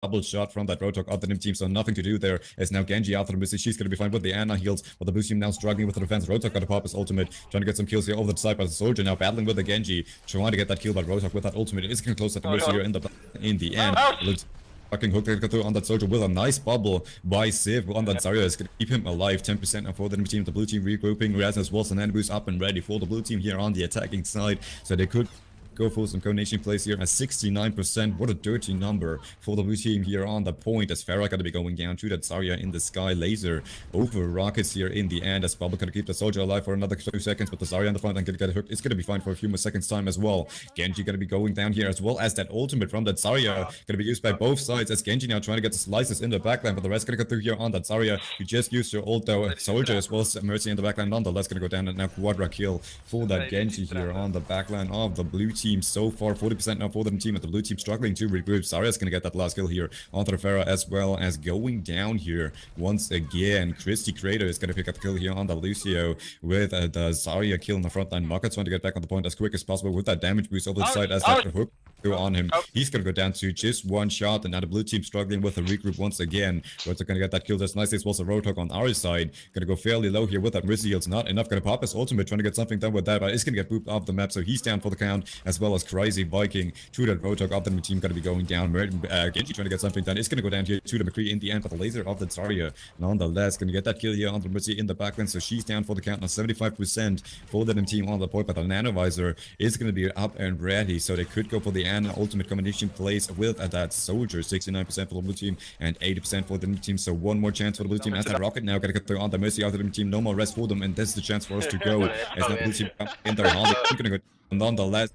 double shot from that Roadhog of the Nim team, so nothing to do there. As now Genji after the missile, she's gonna be fine with the Ana heals, but the blue team now struggling with the defense. Roadhog got to pop his ultimate, trying to get some kills here over the side, but the soldier now battling with the Genji, trying to get that kill, but Roadhog with that ultimate is gonna close that mercy here in the end. Fucking hook through on that soldier with a nice bubble by Civ on that Zarya is gonna keep him alive. 10% now for the team. The blue team regrouping. Razz was and boost up and ready for the blue team here on the attacking side, so they could go for some coordination plays here at 69%. What a dirty number for the blue team here on the point, as Farah gonna be going down to that Zarya in the sky. Laser over Rockets here in the end, as Bubble gonna keep the soldier alive for another 2 seconds, but the Zarya in the front and gonna get hooked. It's gonna be fine for a few more seconds time as well. Genji gonna be going down here, as well as that ultimate from that Zarya gonna be used by both sides, as Genji now trying to get the slices in the backline, but the rest gonna go through here on that Zarya. You just used your ult though, soldier as well as Mercy in the backline, nonetheless gonna go down, and now quadra kill for that Genji here on the backline of the blue team so far. 40% now for the team, and the blue team struggling to regroup. Zarya's gonna get that last kill here on the Farah, as well as going down here once again. Christy Crater is gonna pick up the kill here on the Lucio with the Zarya kill in the front line. Market's trying to get back on the point as quick as possible with that damage boost over the side, as that hook on him. He's gonna go down to just one shot, and now the blue team struggling with the regroup once again. Roadhog gonna get that kill just nicely, as well as a Roadhog on our side. Gonna go fairly low here with that Mercy. It's not enough. Gonna pop his ultimate, trying to get something done with that, but it's gonna get booped off the map, so he's down for the count, as well as Crazy Viking to that Roadhog of the team gonna be going down. Genji trying to get something done. It's gonna go down here to the McCree in the end, but the laser of the Zarya nonetheless gonna get that kill here on the Mercy in the backline, so she's down for the count now. 75% for the team on the point, but the Neveleiser is gonna be up and ready, so they could go for the Ana ultimate combination plays with that soldier. 69% for the blue team and 80% for the team, so one more chance for the blue team as that Rocket now gonna get through on the Mercy of the team. No more rest for them, and this is the chance for us to go as the blue team in their Harley. Gonna go nonetheless.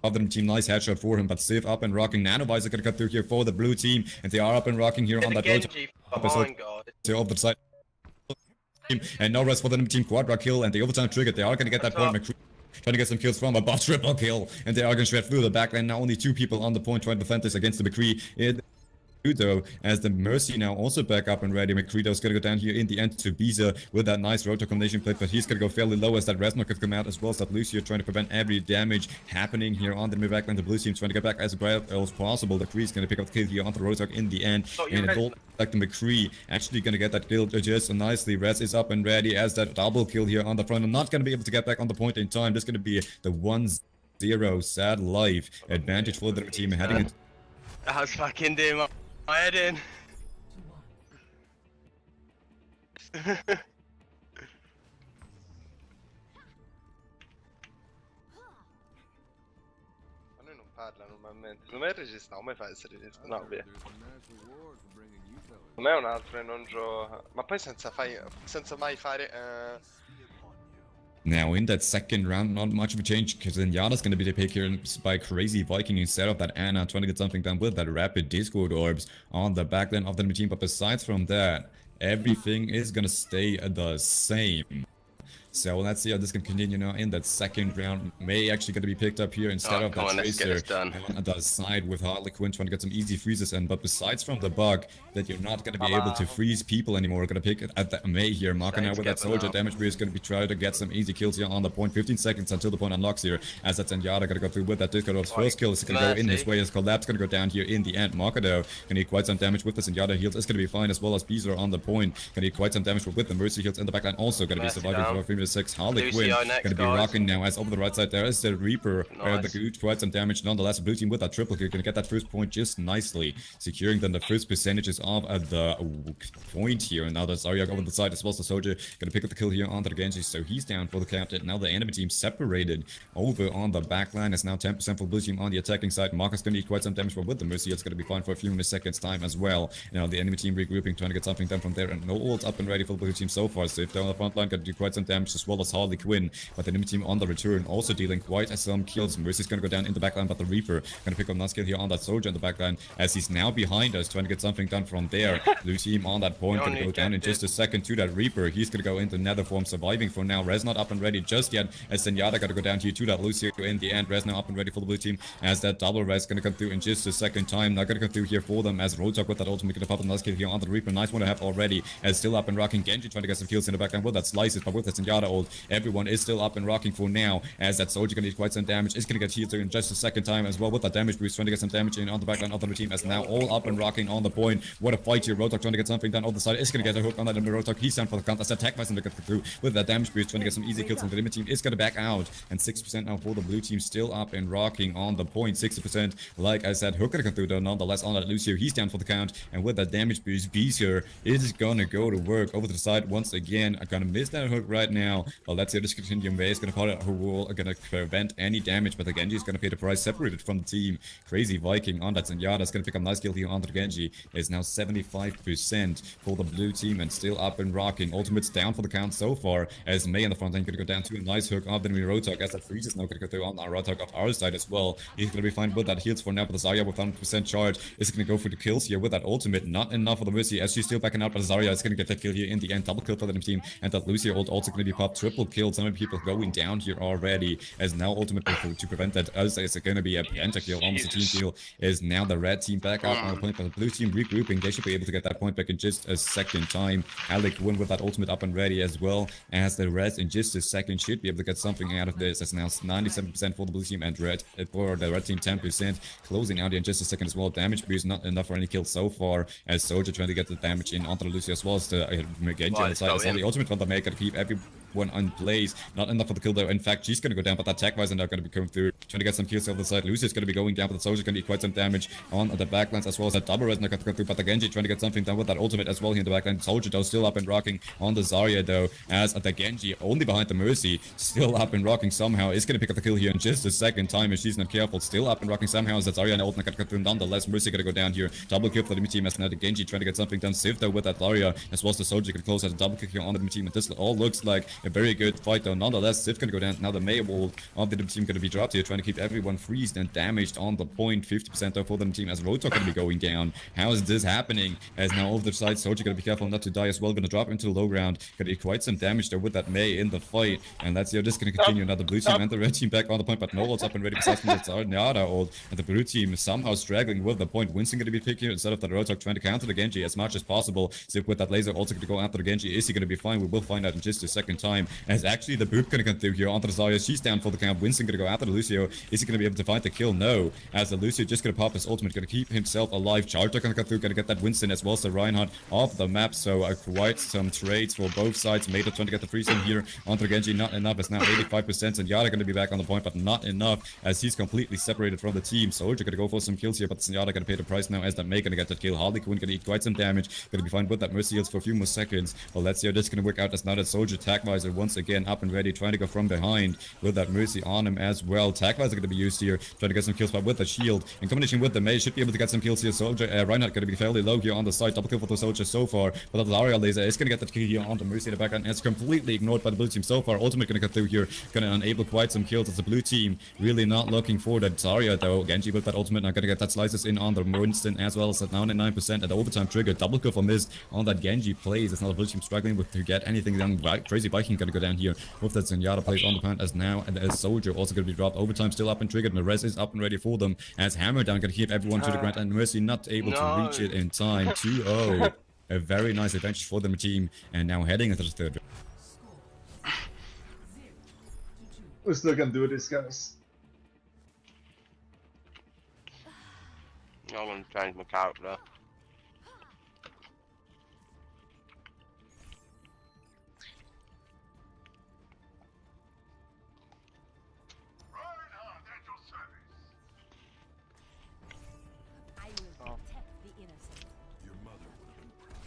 Of the team, nice headshot for him, but Civ up and rocking. Neveleiser gonna cut through here for the blue team, and they are up and rocking here on that road. Of the side. And no rest for the team. Quadra kill, and the overtime triggered. They are gonna get that point. McCree trying to get some kills from above, triple kill, and they are gonna shred through the backline. Now only 2 people on the point trying to defend this against the McCree. Though, as the Mercy now also back up and ready. McCree is gonna go down here in the end to Biza with that nice rotor combination play, but he's gonna go fairly low as that Resno could come out, as well as that Lucio trying to prevent every damage happening here on the mid backline. The blue team trying to get back as bright as possible. The McCree's gonna pick up the kill here on the Roadhog in the end, and it all like the McCree actually gonna get that kill just nicely. Res is up and ready as that double kill here on the front. I'm not gonna be able to get back on the point in time. This is gonna be the 1-0 sad life advantage for the team heading into. I was fucking doing my head in. Non parla normalmente. Secondo me registra, come fa a essere registrato? No, via. Non è un altro e non gioca. Ma poi senza mai fare. Now in that second round, not much of a change, because Zenyatta's going to be the pick here by Crazy Viking instead of that Ana, trying to get something done with that rapid Discord orbs on the backline of the team. But besides from that, everything is going to stay the same. So let's see how this can continue now in that second round. May actually going to be picked up here instead of that Tracer on the side with Harley Quinn trying to get some easy freezes in. But besides from the bug that you're not going to be able to freeze people anymore, we're going to pick it at the May here. Marker now with that soldier damage boost is going to be trying to get some easy kills here on the point. 15 seconds until the point unlocks here. As that Zenyatta going to go through with that Discord Orbs. First kill is going to go in his way as Collapse going to go down here in the end. Marker though can need quite some damage with the Zenyatta heals. It's going to be fine, as well as Beezer on the point. Can need quite some damage with the Mercy heals in the backline. Also going to be surviving for 3-6. Harley Quinn gonna be rocking now, as over the right side there is the Reaper, the good quite some damage. Nonetheless, blue team with that triple kill gonna get that first point just nicely, securing then the first percentages of the point here. And now there's Zarya over the side, as well as the soldier gonna pick up the kill here on the Genji, so he's down for the count. Now the enemy team separated over on the backline. It's now 10% for blue team on the attacking side. Marcus gonna need quite some damage, but with the Mercy it's gonna be fine for a few seconds time as well. Now the enemy team regrouping, trying to get something done from there, and no ult up and ready for the blue team so far. So if they're on the front line, gonna do quite some damage, as well as Harley Quinn. But the enemy team on the return also dealing quite some kills. Mercy's gonna go down in the backline, but the Reaper gonna pick up nice kill here on that soldier in the backline, as he's now behind us, trying to get something done from there. Blue team on that point gonna go down in just a second to that Reaper. He's gonna go into nether form, surviving for now. Res not up and ready just yet, as Zenyatta gotta go down here to that Lucio in the end. Res now up and ready for the blue team, as that double Res gonna come through in just a second time. Not gonna come through here for them, as Roadhog with that ultimate gonna pop a nice kill here on the Reaper. Nice one to have already, as still up and rocking. Genji trying to get some kills in the backline with that slices, but with that Zenyatta Zenyatta ult. Everyone is still up and rocking for now, as that soldier gonna need quite some damage. Is gonna get healed in just a second time as well with that damage boost, trying to get some damage in on the backline of the team, as now all up and rocking on the point. What a fight here. Rotok trying to get something done on the side. Is gonna get a hook on that Rotok. He's down for the count. As attack Neveleiser to get through with that damage boost, trying to get some easy kills on the limit team. Is gonna back out, and 6% now for the blue team, still up and rocking on the point. 60%, like I said, hook gonna come through though. Nonetheless, on that Lucio, he's down for the count, and with that damage boost, Beezer is gonna go to work over to the side once again. I'm gonna miss that hook right now, but let's see how this continue. May is gonna call it her wall, gonna prevent any damage, but the Genji is gonna pay the price, separated from the team. Crazy Viking on that Zenyatta is gonna pick up nice kill here on the Genji. Is now 75% for the blue team and still up and rocking. Ultimate's down for the count so far, as May in the front line gonna go down to a nice hook of the enemy Rotok, as that freeze is now gonna go through on our Rotok of our side as well. He's gonna be fine with that heals for now, but the Zarya with 100% charge is gonna go for the kills here with that ultimate. Not enough for the Mercy, as she's still backing out, but Zarya is gonna get that kill here in the end. Double kill for the team, and that Lucio ult also gonna be popped. Triple kill. Some people going down here already, as now ultimate to prevent that. As it's gonna be a pentakill, almost a team kill. Is now the red team back out on the point, but the blue team regrouping. They should be able to get that point back in just a second time. Alec win with that ultimate up and ready, as well as the red in just a second should be able to get something out of this. As now 97% for the blue team, and red for the red team 10%. Closing out in just a second as well. Damage boost not enough for any kills so far, as Soldier trying to get the damage in onto the Lucio, as well as the Genji on the side. It's the ultimate from the Maker to keep everyone on place. Not enough for the kill though. In fact, she's gonna go down, but that tech Neveleiser now gonna be coming through, trying to get some kills over the side. Lucio's gonna be going down, but the Soldier's gonna eat quite some damage on the backlines, as well as that double res now gonna go through, but the Genji trying to get something done with that ultimate as well here in the backline. Soldier though still up and rocking on the Zarya though, as the Genji only behind the Mercy, still up and rocking somehow. Is gonna pick up the kill here in just a second time if she's not careful. Still up and rocking somehow, as that Zarya and ult gonna go through. Nonetheless, Mercy gonna go down here. Double kill for the team, as now the Genji trying to get something done. Sif though with that Zarya, as well as the Soldier gonna close as a double kill here on the team. And this all looks like a very good fight though. Nonetheless, Sif gonna go down. Now the May wall of the team gonna be dropped here, trying to keep everyone freezed and damaged on the point. 50% though for the team, as Rotok gonna be going down. How is this happening? As now over the side, Soldier gonna be careful not to die as well. Gonna drop into the low ground. Gonna eat quite some damage though with that May in the fight. And that's this gonna continue. Now the blue team and the red team back on the point, but no ult's up and ready besides from the Zenyatta ult. And the blue team is somehow struggling with the point. Winston gonna be picked here instead of the Rotok, trying to counter the Genji as much as possible. Sif with that laser also gonna go after the Genji. Is he gonna be fine? We will find out in just a second time. As actually the boop gonna come through here onto the Zarya. She's down for the count. Winston gonna go after the Lucio. Is he gonna be able to find the kill? No. As the Lucio just gonna pop his ultimate, gonna keep himself alive. Charger gonna come through, gonna get that Winston as well as the Reinhardt off the map. So quite some trades for both sides. Mater trying to get the freeze in here onto the Genji. Not enough. It's now 85%. And Zenyatta gonna be back on the point, but not enough, as he's completely separated from the team. Soldier gonna go for some kills here, but Zenyatta gonna pay the price now, as that May gonna get that kill. Harley Quinn gonna eat quite some damage. Gonna be fine with that Mercy heals for a few more seconds. Well, let's see how this is gonna work out, as now that Soldier Neveleiser once again up and ready, trying to go from behind with that Mercy on him as well. Neveleiser gonna be used here, trying to get some kills, but with the shield in combination with the May should be able to get some kills here. Soldier Reinhardt gonna be fairly low here on the side. Double kill for the Soldier so far, but the Zarya laser is gonna get that kill here on the Mercy in the background. It's completely ignored by the blue team so far. Ultimate gonna cut through here, gonna enable quite some kills, as the blue team really not looking for that Zarya though. Genji with that ultimate now gonna get that slices in on the Winston, as well as at 99% at the overtime trigger. Double kill for Miz on that Genji plays. It's not the blue team struggling with to get anything done. Crazy Viking gonna go down here with that Zenyatta plays on the plant, as now and as Soldier also gonna be dropped. Overtime still up and triggered, and the res is up and ready for them, as Hammer down gonna keep everyone to the ground, and Mercy not able to reach it in time. 2-0. A very nice advantage for the team, and now heading into the third. We still can do this, guys. I'm gonna change my character. I will protect the innocent. Your mother would have been proud.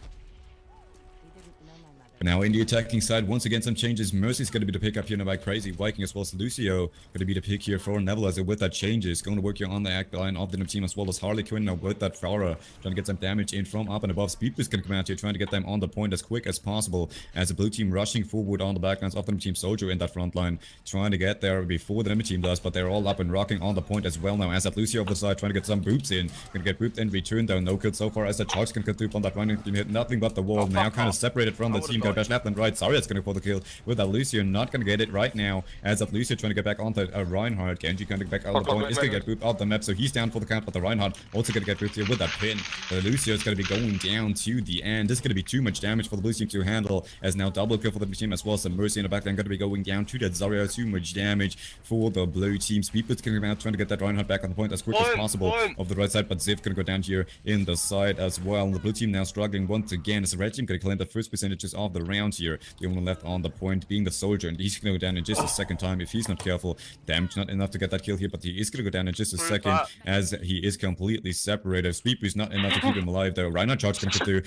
They didn't know my mother. Now in the attacking side, once again some changes. Mercy's going to be the pick up here now by Crazy Viking, as well as Lucio going to be the pick here for Neveleiser with that changes. Going to work here on the act line of the team, as well as Harley Quinn now with that Farah, trying to get some damage in from up and above. Speed Boost going to come out here, trying to get them on the point as quick as possible, as the blue team rushing forward on the backlines of the team. Soldier in that front line, trying to get there before the enemy team does, but they're all up and rocking on the point as well now, as that Lucio over the side trying to get some boops in. Going to get booped in return though. No kill so far, as the charge can cut through on that running team. Hit nothing but the wall. Now kind of separated from the team. Got bash left and right. Zarya's gonna go for the kill with that Lucio, not gonna get it right now. As up Lucio trying to get back onto Reinhardt. Genji gonna get back out of the point. Is gonna get booped off the map, so he's down for the count, but the Reinhardt also gonna get booped here with that pin. The Lucio is gonna be going down to the end. This is gonna be too much damage for the blue team to handle, as now double kill for the blue team as well. Some Mercy in the backline gonna be going down to that Zarya. Too much damage for the blue team. Speedboot's gonna come out trying to get that Reinhardt back on the point as quick as possible of the right side, but Ziv gonna go down here in the side as well. The blue team now struggling once again as the red team gonna claim the first percentages of the round here. The only one left on the point being the soldier, and he's gonna go down in just a second time if he's not careful. Damage not enough to get that kill here, but he is gonna go down in just a second as he is completely separated. Speedboot's not enough to keep him alive though. Reinhardt charge gonna get through.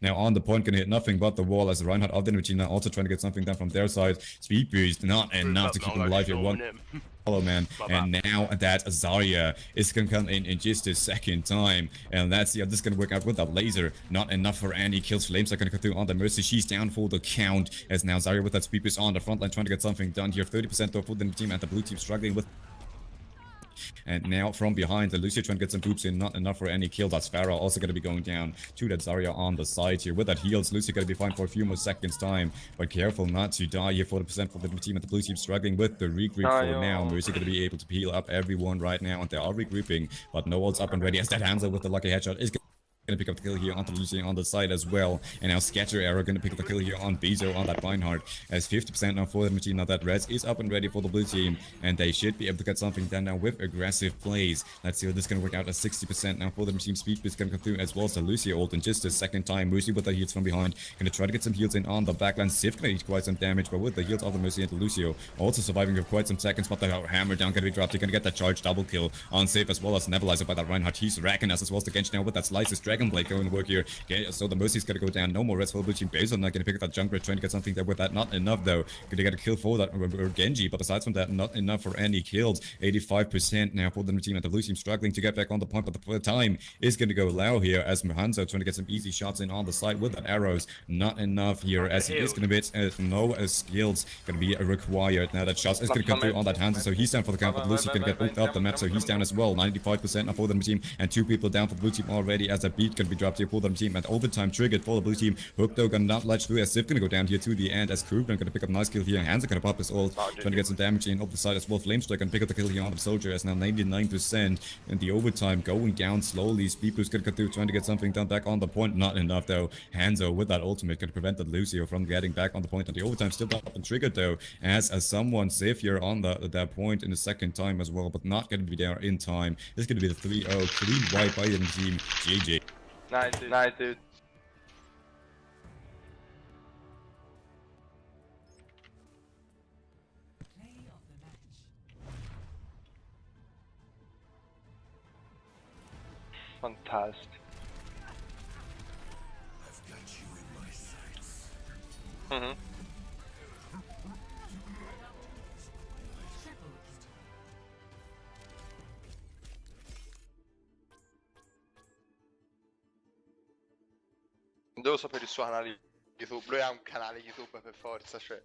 Now on the point can hit nothing but the wall as the Reinhardt of the enemy team now also trying to get something done from their side. Speed boost not enough to keep him alive here. One follow man, and now that Zarya is gonna come in just a second time, and that's this is gonna work out with that laser. Not enough for any kills. Flames are gonna go through on the Mercy. She's down for the count as now Zarya with that speed boost on the front line trying to get something done here. 30% though for the team, and the blue team struggling with. And now from behind, the Lucio trying to get some boops in, not enough for any kill. That's Farah also going to be going down to that Zarya on the side here. With that heals, Lucio going to be fine for a few more seconds time, but careful not to die here. 40% for the team, and the blue team struggling with the regroup for now. Mercy going to be able to heal up everyone right now, and they are regrouping, but no one's up and ready as that Hanzo with the lucky headshot is gonna pick up the kill here onto Lucio on the side as well. And now Scatter Arrow gonna pick up the kill here on Bezo on that Reinhardt. As 50% now for the machine. Now that Rez is up and ready for the blue team, and they should be able to get something done now with aggressive plays. Let's see what this is gonna work out at 60% now for the machine. Speed is gonna come through as well. So Lucio ult in just a second time. Mercy with the heals from behind. Gonna try to get some heals in on the backline. Sif gonna eat quite some damage, but with the heals of the Mercy and the Lucio also surviving for quite some seconds. But the hammer down gonna be dropped. You're gonna get that charge double kill on Sif as well as Neveleiser by that Reinhardt. He's racking us as well as the Genji now with that Slices Dragon Blade going to work here. Okay, so the Mercy's gonna go down. No more rest for the blue team. Basil not gonna pick up that Junkrat, trying to get something there with that. Not enough though. Gonna get a kill for that Genji, but besides from that, not enough for any kills. 85% now for the team, and the blue team struggling to get back on the point, but the time is gonna go low here as Hanzo trying to get some easy shots in on the side with that arrows. Not enough here as he is gonna be no skills gonna be required. Now that shots is gonna come through on that Hanzo, so he's down for the count, but Lucy gonna get booked up the map, so he's down as well. 95% now for the team, and 2 people down for the blue team already as that beat gonna be dropped here for the team, and overtime triggered for the blue team. Hook though gonna not latch through as Sif gonna go down here to the end as Krugman gonna pick up a nice kill here. Hands are gonna pop his ult, trying to get some damage in off the side as well. Flamestrike gonna pick up the kill here on the soldier as now 99%, and the overtime going down slowly. Speedboost gonna come through trying to get something done back on the point. Not enough though. Hanzo with that ultimate gonna prevent the Lucio from getting back on the point, and the overtime still up and triggered though as someone safe here on that point in the second time as well, but not gonna be there in time. This is gonna be the 3-0 clean wipe by the team. GG. Nice dude. Fantastic. I've got you in my sights. Non devo sapere il suo canale YouTube, lui ha un canale YouTube per forza, cioè,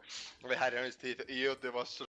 io devo assolutamente